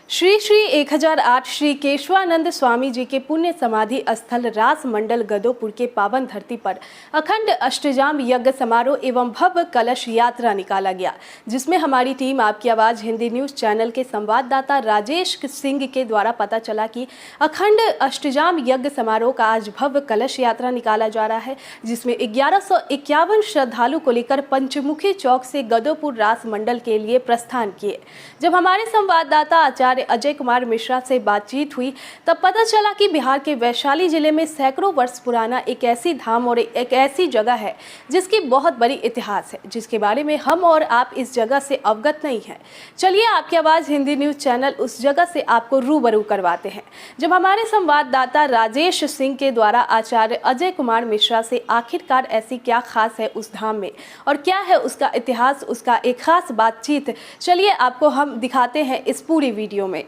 श्री श्री 1008 श्री केशवानंद स्वामी जी के पुण्य समाधि स्थल रास मंडल गदोपुर के पावन धरती पर अखंड अष्टजाम यज्ञ समारोह एवं भव्य कलश यात्रा निकाला गया, जिसमें हमारी टीम आपकी आवाज़ हिंदी न्यूज़ चैनल के संवाददाता राजेश सिंह के द्वारा पता चला कि अखंड अष्टजाम यज्ञ समारोह का आज भव्य कलश यात्रा निकाला जा रहा है, जिसमें 1151 श्रद्धालु को लेकर पंचमुखी चौक से गदोपुर रास मंडल के लिए प्रस्थान किए। जब हमारे संवाददाता आचार्य अजय कुमार मिश्रा से बातचीत हुई तब पता चला कि बिहार के वैशाली जिले में सैकड़ों वर्ष पुराना एक ऐसी धाम और एक ऐसी जगह है जिसकी बहुत बड़ी इतिहास है, जिसके बारे में हम और आप इस जगह से अवगत नहीं है। चलिए आपकी आवाज़ हिंदी न्यूज़ चैनल उस जगह से आपको रूबरू करवाते हैं। जब हमारे संवाददाता राजेश सिंह के द्वारा आचार्य अजय कुमार मिश्रा से आखिरकार ऐसी क्या खास है उस धाम में और क्या है उसका इतिहास, उसका एक खास बातचीत, चलिए आपको हम दिखाते हैं इस पूरी वीडियो में।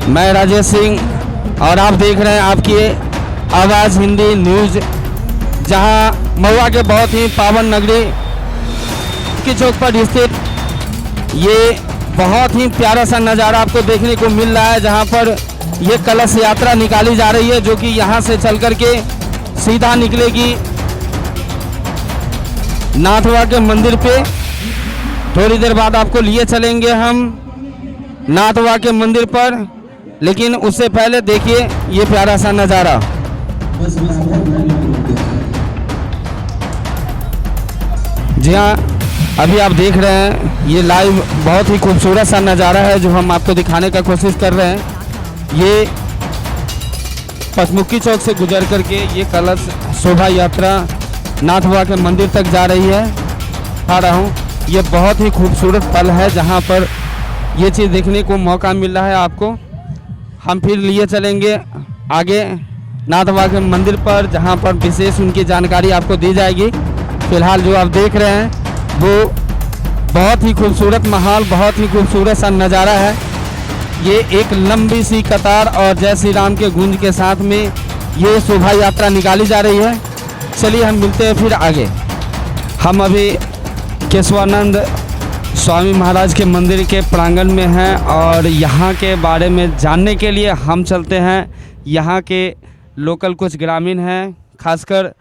मैं राजेश सिंह और आप देख रहे हैं आपकी आवाज़ हिंदी न्यूज़, जहां महुआ के बहुत ही पावन नगरी की चौक पर स्थित ये बहुत ही प्यारा सा नज़ारा आपको देखने को मिल रहा है, जहां पर ये कलश यात्रा निकाली जा रही है, जो कि यहां से चल कर के सीधा निकलेगी नाथवा के मंदिर पे। थोड़ी देर बाद आपको लिए चलेंगे हम नाथवा के मंदिर पर, लेकिन उससे पहले देखिए ये प्यारा सा नज़ारा। जी हाँ, अभी आप देख रहे हैं ये लाइव बहुत ही खूबसूरत सा नज़ारा है जो हम आपको दिखाने का कोशिश कर रहे हैं। ये पंचमुखी चौक से गुजर करके ये कलश शोभा यात्रा नाथवा के मंदिर तक जा रही है। आ रहा हूँ, ये बहुत ही खूबसूरत पल है जहाँ पर ये चीज़ देखने को मौका मिल रहा है आपको। हम फिर लिए चलेंगे आगे नाथवा के मंदिर पर, जहाँ पर विशेष उनकी जानकारी आपको दी जाएगी। फिलहाल जो आप देख रहे हैं वो बहुत ही खूबसूरत माहौल, बहुत ही खूबसूरत सा नज़ारा है। ये एक लंबी सी कतार और जय श्री राम के गूंज के साथ में ये शोभा यात्रा निकाली जा रही है। चलिए हम मिलते हैं फिर आगे। हम अभी केशवानंद स्वामी महाराज के मंदिर के प्रांगण में हैं और यहाँ के बारे में जानने के लिए हम चलते हैं। यहाँ के लोकल कुछ ग्रामीण हैं, खासकर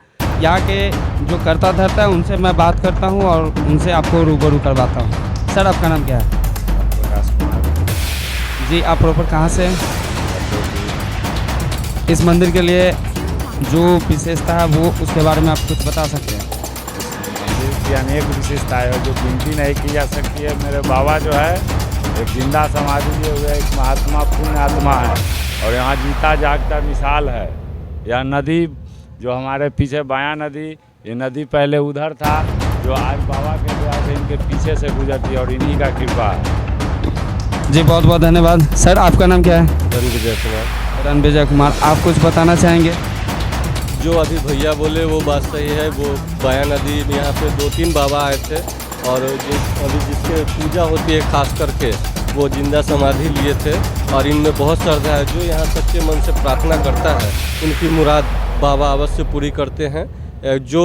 यहाँ के जो करता धरता है उनसे मैं बात करता हूँ और उनसे आपको रूबरू करवाता हूँ। सर, आपका नाम क्या है? जी, आप प्रॉपर कहाँ से हैं? इस मंदिर के लिए जो विशेषता है वो उसके बारे में आप कुछ बता सकते हैं? मंदिर की अनेक विशेषताएं है जो गिनती नहीं की जा सकती है। मेरे बाबा जो है एक जिंदा समाधि लिए हुए एक महात्मा पुण्य आत्मा है और यहाँ जीता जागता मिसाल है। यह नदी जो हमारे पीछे बायां नदी, ये नदी पहले उधर था जो आज बाबा के दया से इनके पीछे से गुजरती है और इन्हीं का कृपा है। जी, बहुत बहुत धन्यवाद। सर, आपका नाम क्या है? रणविजय कुमार। रणविजय कुमार, आप कुछ बताना चाहेंगे? जो अभी भैया बोले वो बात सही है। वो बाया नदी में यहाँ पे 2-3 बाबा आए थे और जो अभी जिसके पूजा होती है खास करके वो जिंदा समाधि लिए थे और इनमें बहुत श्रद्धा है। जो यहाँ सच्चे मन से प्रार्थना करता है उनकी मुराद बाबा अवश्य पूरी करते हैं। जो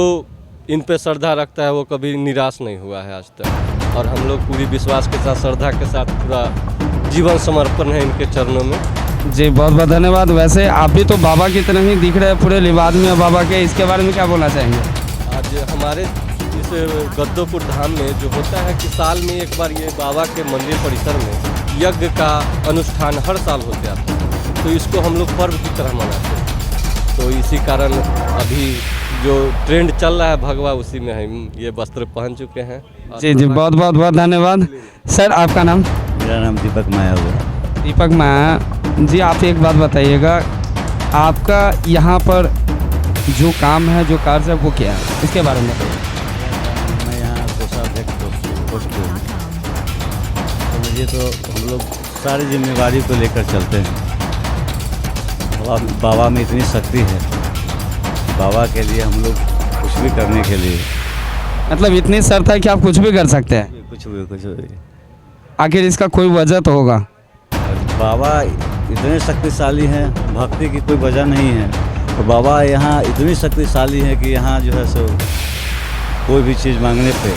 इन पे श्रद्धा रखता है वो कभी निराश नहीं हुआ है आज तक और हम लोग पूरी विश्वास के साथ श्रद्धा के साथ पूरा जीवन समर्पण है इनके चरणों में। जी, बहुत बहुत धन्यवाद। वैसे आप भी तो बाबा की तरह ही दिख रहे हैं पूरे लिबास में बाबा के, इसके बारे में क्या बोलना चाहेंगे? आज हमारे इस गदोपुर धाम में जो होता है कि साल में एक बार ये बाबा के मंदिर परिसर में यज्ञ का अनुष्ठान हर साल होते आता है, तो इसको हम लोग पर्व की तरह मनाते हैं। तो इसी कारण अभी जो ट्रेंड चल रहा है भगवा उसी में हम ये वस्त्र पहन चुके हैं। जी जी, बहुत बहुत बहुत धन्यवाद। सर, आपका नाम? मेरा नाम दीपक माया हुआ। दीपक माया जी, आप एक बात बताइएगा, आपका यहाँ पर जो काम है, जो कार्य है वो क्या है, इसके बारे में बताइए। मैं यहाँ कोषाध्यक्ष पोस्ट हूँ, तो मुझे तो हम लोग सारी जिम्मेवारी को लेकर चलते हैं। बाबा में इतनी शक्ति है, बाबा के लिए हम लोग कुछ भी करने के लिए, मतलब इतनी शर्त है कि आप कुछ भी कर सकते हैं? कुछ भी। आखिर इसका कोई वजह तो होगा? बाबा इतने शक्तिशाली हैं, भक्ति की कोई वजह नहीं है। तो बाबा यहाँ इतनी शक्तिशाली है कि यहाँ जो है सो कोई भी चीज़ मांगने पे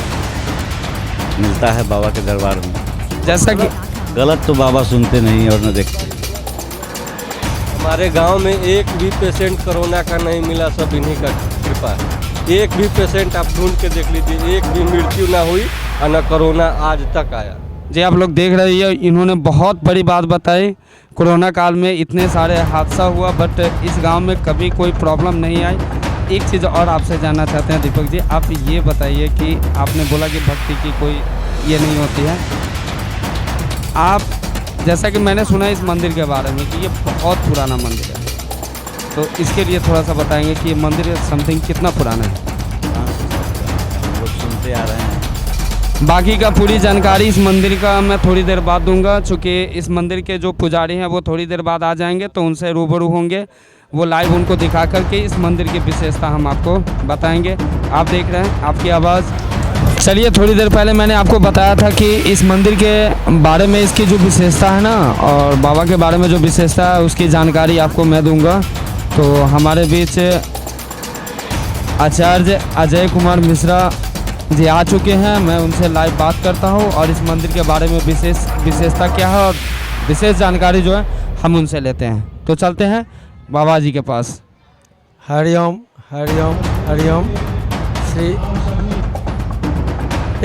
मिलता है बाबा के दरबार में। जैसा कि गलत तो बाबा सुनते नहीं और न देखते। हमारे गांव में एक भी पेशेंट कोरोना का नहीं मिला, सब इन्हीं का कृपा है। एक भी पेशेंट आप ढूंढ के देख लीजिए, एक भी मृत्यु ना हुई और न कोरोना आज तक आया। जी आप लोग देख रहे हैं, इन्होंने बहुत बड़ी बात बताई। कोरोना काल में इतने सारे हादसा हुआ बट इस गांव में कभी कोई प्रॉब्लम नहीं आई। एक चीज़ और आपसे जानना चाहते हैं दीपक जी, आप ये बताइए कि आपने बोला कि भक्ति की कोई ये नहीं होती है, आप जैसा कि मैंने सुना इस मंदिर के बारे में कि ये बहुत पुराना मंदिर है, तो इसके लिए थोड़ा सा बताएंगे कि ये मंदिर समथिंग कितना पुराना है। हम लोग सुनते आ रहे हैं। बाकी का पूरी जानकारी इस मंदिर का मैं थोड़ी देर बाद दूंगा, चूँकि इस मंदिर के जो पुजारी हैं वो थोड़ी देर बाद आ जाएंगे तो उनसे रूबरू होंगे, वो लाइव उनको दिखा करके इस मंदिर की विशेषता हम आपको बताएंगे। आप देख रहे हैं आपकी आवाज़। चलिए, थोड़ी देर पहले मैंने आपको बताया था कि इस मंदिर के बारे में इसकी जो विशेषता है ना, और बाबा के बारे में जो विशेषता है उसकी जानकारी आपको मैं दूंगा। तो हमारे बीच आचार्य अजय कुमार मिश्रा जी आ चुके हैं, मैं उनसे लाइव बात करता हूं और इस मंदिर के बारे में विशेषता क्या है और विशेष जानकारी जो है हम उनसे लेते हैं। तो चलते हैं बाबा जी के पास। हरिओम हरिओम हरिओम।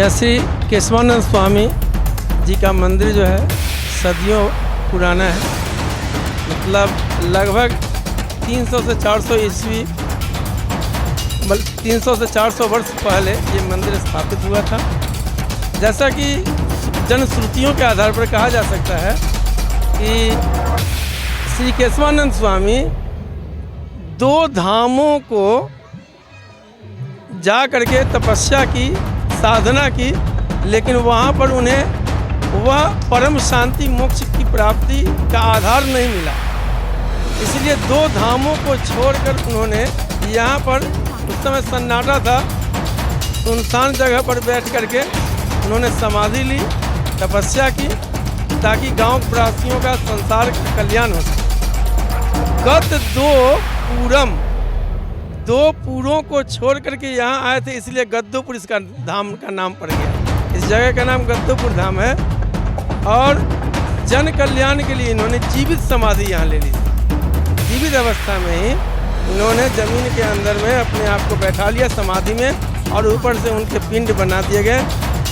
श्री केशवानंद स्वामी जी का मंदिर जो है सदियों पुराना है, मतलब लगभग 300 से 400 ईस्वी, 300 से 400 वर्ष पहले ये मंदिर स्थापित हुआ था। जैसा कि जनश्रुतियों के आधार पर कहा जा सकता है कि श्री केशवानंद स्वामी 2 धामों को जा करके तपस्या की, साधना की, लेकिन वहाँ पर उन्हें वह परम शांति मोक्ष की प्राप्ति का आधार नहीं मिला। इसलिए 2 धामों को छोड़कर उन्होंने यहाँ पर, उस समय सन्नाटा था, सुनसान जगह पर बैठ करके उन्होंने समाधि ली, तपस्या की, ताकि गांव वासियों का, संसार का कल्याण हो सके। गत 2 पूरों को छोड़ करके यहाँ आए थे, इसलिए गद्दोपुर इसका धाम का नाम पड़ गया। इस जगह का नाम गद्दोपुर धाम है। और जन कल्याण के लिए इन्होंने जीवित समाधि यहाँ ले ली। जीवित अवस्था में ही इन्होंने ज़मीन के अंदर में अपने आप को बैठा लिया समाधि में, और ऊपर से उनके पिंड बना दिए गए।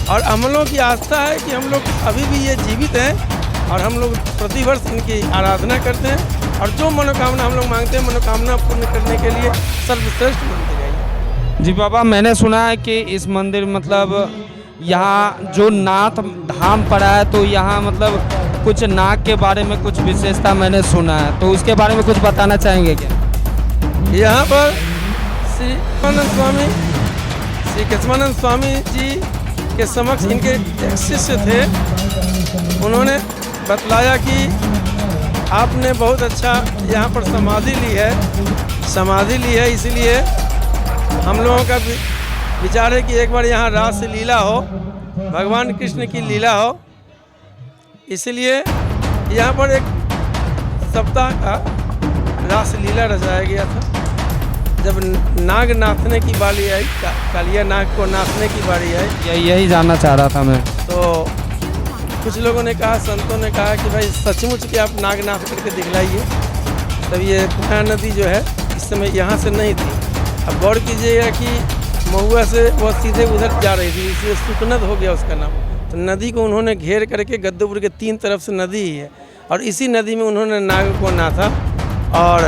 और हम लोगों की आस्था है कि हम लोग अभी भी ये जीवित हैं और हम लोग प्रतिवर्ष इनकी आराधना करते हैं, और जो मनोकामना हम लोग मांगते हैं, मनोकामना पूर्ण करने के लिए सर्वश्रेष्ठ मंदिर है ये। जी बाबा, मैंने सुना है कि इस मंदिर मतलब यहाँ जो नाथ धाम पड़ा है, तो यहाँ मतलब कुछ नाग के बारे में कुछ विशेषता मैंने सुना है, तो उसके बारे में कुछ बताना चाहेंगे क्या? यहाँ पर श्री केशवानंद स्वामी जी के समक्ष इनके एक शिष्य थे। उन्होंने बतलाया कि आपने बहुत अच्छा यहाँ पर समाधि ली है, इसलिए हम लोगों का विचार है कि एक बार यहाँ रास लीला हो, भगवान कृष्ण की लीला हो। इसलिए यहाँ पर एक सप्ताह का रास लीला रचाया गया था। जब नाग नाथने की बारी आई, कालिया नाग को नाथने की बारी आई, यही जानना चाह रहा था मैं। तो कुछ लोगों ने कहा, संतों ने कहा कि भाई सचमुच कि आप नाग नाथ करके दिखलाइए। तब ये पुना नदी जो है इस समय यहाँ से नहीं थी। अब गौर कीजिएगा कि महुआ से वो सीधे उधर जा रही थी, इसलिए सुकनद हो गया उसका नाम। तो नदी को उन्होंने घेर करके, गद्दोपुर के 3 तरफ से नदी ही है, और इसी नदी में उन्होंने नाग को नाथा, और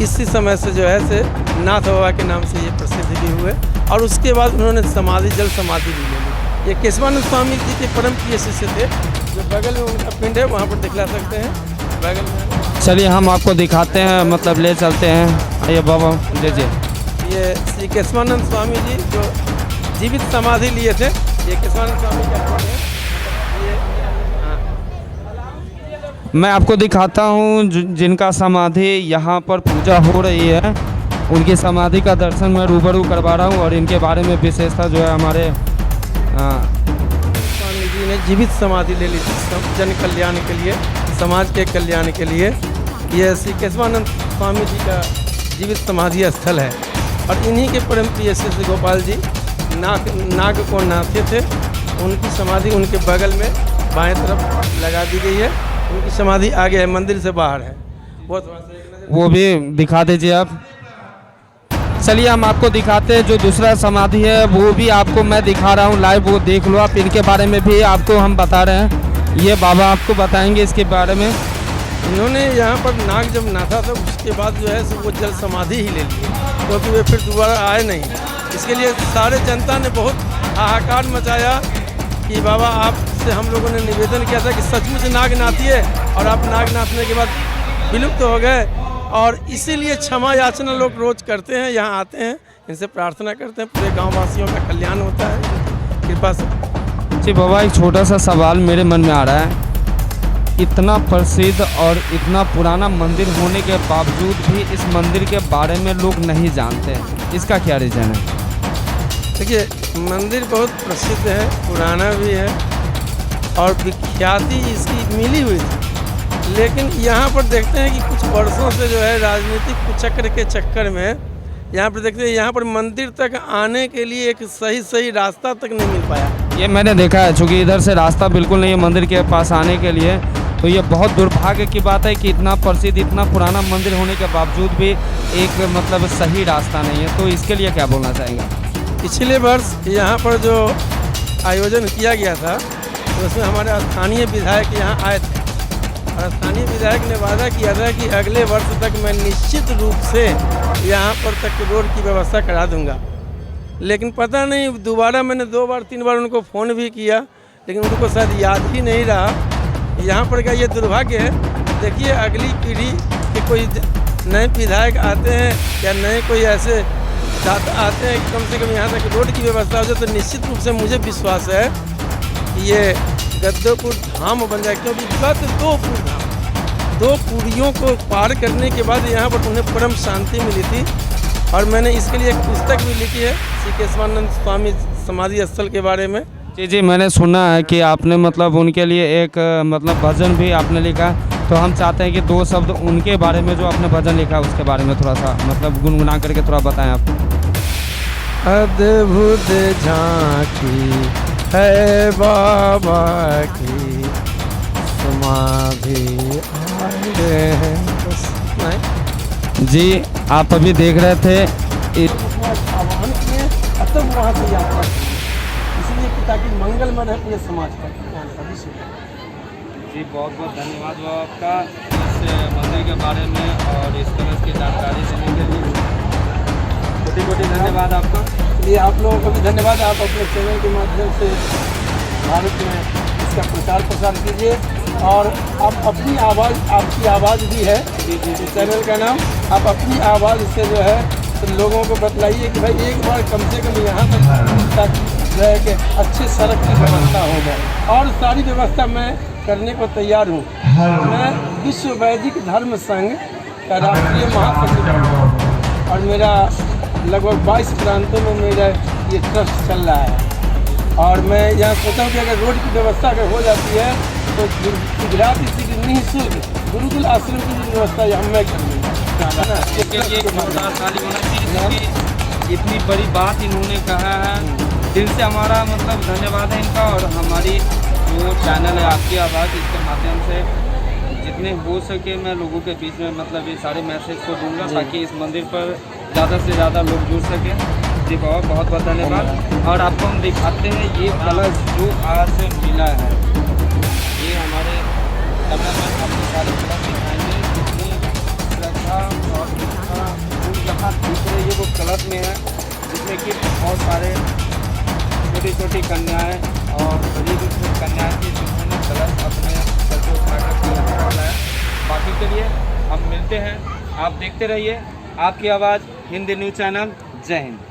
इसी समय से जो है से नाथ बाबा के नाम से ये प्रसिद्ध भी हुए। और उसके बाद उन्होंने समाधि, जल समाधि भी ले ली। ये केशवानंद स्वामी जी के परम प्रिय शिष्य थे, जो बगल में उनका पिंड है, वहाँ पर दिखला सकते हैं बगल में। चलिए हम आपको दिखाते हैं, मतलब ले चलते हैं। आइए बाबा लीजिए। ये श्री केशवानंद स्वामी जी जो जीवित समाधि लिए थे, ये केशवानंद स्वामी का पिंड है। मैं आपको दिखाता हूँ जिनका समाधि यहाँ पर पूजा हो रही है, उनकी समाधि का दर्शन मैं रूबरू करवा रहा हूँ, और इनके बारे में विशेषता जो है हमारे स्वामी जी ने जीवित समाधि ले ली थी जन कल्याण के लिए, समाज के कल्याण के लिए। यह श्री केशवानंद स्वामी जी का जीवित समाधि स्थल है। और इन्हीं के परम प्रिय शिष्य गोपाल जी नाग को नाथे थे, उनकी समाधि उनके बगल में बाएं तरफ लगा दी गई है। उनकी समाधि आगे है, मंदिर से बाहर है। वो थोड़ा सा एक नज़र वो भी दिखा दीजिए आप। चलिए हम आपको दिखाते हैं जो दूसरा समाधि है, वो भी आपको मैं दिखा रहा हूँ लाइव, वो देख लो आप। इनके बारे में भी आपको हम बता रहे हैं, ये बाबा आपको बताएंगे इसके बारे में। इन्होंने यहाँ पर नाग जब नाथा था उसके बाद जो है वो जल समाधि ही ले ली, क्योंकि वे फिर दोबारा आए नहीं। इसके लिए सारे जनता ने बहुत हाहाकार मचाया कि बाबा आपसे हम लोगों ने निवेदन किया था कि सचमुच नाग नाथिए, और आप नाग नाथने के बाद विलुप्त हो गए। और इसीलिए क्षमा याचना लोग रोज करते हैं, यहाँ आते हैं, इनसे प्रार्थना करते हैं, पूरे गाँव वासियों का कल्याण होता है कृपा से। जी बाबा, एक छोटा सा सवाल मेरे मन में आ रहा है, इतना प्रसिद्ध और इतना पुराना मंदिर होने के बावजूद भी इस मंदिर के बारे में लोग नहीं जानते, इसका क्या रीज़न है? देखिए, मंदिर बहुत प्रसिद्ध है, पुराना भी है और विख्याति इसकी मिली हुई थी। लेकिन यहाँ पर देखते हैं कि कुछ वर्षों से जो है राजनीतिक कुचक्र के चक्कर में यहाँ पर देखते हैं, यहाँ पर मंदिर तक आने के लिए एक सही रास्ता तक नहीं मिल पाया। ये मैंने देखा है, चूँकि इधर से रास्ता बिल्कुल नहीं है मंदिर के पास आने के लिए, तो ये बहुत दुर्भाग्य की बात है कि इतना प्रसिद्ध इतना पुराना मंदिर होने के बावजूद भी एक मतलब सही रास्ता नहीं है। तो इसके लिए क्या बोलना चाहेंगे? पिछले वर्ष यहाँ पर जो आयोजन किया गया था तो उसमें हमारे स्थानीय विधायक यहाँ आए थे, और स्थानीय विधायक ने वादा किया था कि अगले वर्ष तक मैं निश्चित रूप से यहाँ पर तक रोड की व्यवस्था करा दूँगा। लेकिन पता नहीं, दोबारा मैंने 2 बार 3 बार उनको फ़ोन भी किया, लेकिन उनको शायद याद ही नहीं रहा। यहाँ पर का ये दुर्भाग्य है। देखिए, अगली पीढ़ी के कोई नए विधायक आते हैं या नए कोई ऐसे दाता आते हैं कि कम से कम यहाँ तक रोड की व्यवस्था हो जाए, तो निश्चित रूप से मुझे विश्वास है कि ये गद्दोपुर धाम बन जाए। क्योंकि गद्दोपुर धाम 2 पुड़ियों को पार करने के बाद यहाँ पर उन्हें परम शांति मिली थी। और मैंने इसके लिए एक पुस्तक भी लिखी है, श्री केशवानंद स्वामी समाधि स्थल के बारे में। जी, मैंने सुना है कि आपने मतलब उनके लिए एक मतलब भजन भी आपने लिखा, तो हम चाहते हैं कि 2 शब्द उनके बारे में जो आपने भजन लिखा है उसके बारे में थोड़ा सा मतलब गुनगुना करके थोड़ा बताएं आप। अद्भुत झांकी है बाबा की समाधि आए हैं। बस नहीं जी, आप अभी देख रहे थे आह्वान किए, तब वहाँ से यात्रा की, इसलिए कि ताकि मंगलमय रहे पूरे समाज का सभी से। जी, बहुत बहुत धन्यवाद बाबा आपका इस मंदिर के बारे में और इस तरह की जानकारी देने के लिए। कोटि धन्यवाद आपका। इसलिए आप लोगों को भी धन्यवाद। आप अपने चैनल के माध्यम से भारत में इसका प्रचार प्रसार कीजिए, और आप अपनी आवाज़, आपकी आवाज़ भी है चैनल का नाम, आप अपनी आवाज़ से जो है तो लोगों को बतलाइए कि भाई एक बार कम से कम यहाँ तक जो है कि अच्छे सड़क की व्यवस्था हो जाए। और सारी व्यवस्था मैं करने को तैयार हूँ। मैं विश्व वैदिक धर्म संघ का राष्ट्रीय महासचिव हूँ, और मेरा लगभग 22 प्रांतों में मेरा ये ट्रस्ट चल रहा है। और मैं यहाँ सोचा हूँ कि अगर रोड की व्यवस्था अगर हो जाती है तो गुजरात इसी की निःशुल्क गुरुकुल आश्रम की व्यवस्था यहाँ मैं कर लूँगा। इतनी बड़ी बात इन्होंने कहा है, दिल से हमारा मतलब धन्यवाद है इनका। और हमारी जो चैनल है आपकी आवाज़, इसके माध्यम से जितने हो सके मैं लोगों के बीच में मतलब ये सारे मैसेज को दूंगा ताकि इस मंदिर पर ज़्यादा से ज़्यादा लोग जुड़ सकें। जी बहुत बहुत धन्यवाद। और आपको हम दिखाते हैं ये कलश जो आज मिला है, ये हमारे कैमरामैन आपको सारे कलश दिखाएंगे। जितनी श्रद्धा और निष्ठा फूल जहाँ दिख रही है वो कलश में है, जिसमें कि बहुत सारे छोटी छोटी कन्याएँ और बड़ी भी कन्याएँ थी जिन्होंने कलश अपने सर को उठाकर रखा है। बाकी के लिए हम मिलते हैं, आप देखते रहिए आपकी आवाज़ हिंदी न्यूज़ चैनल। जय हिंद।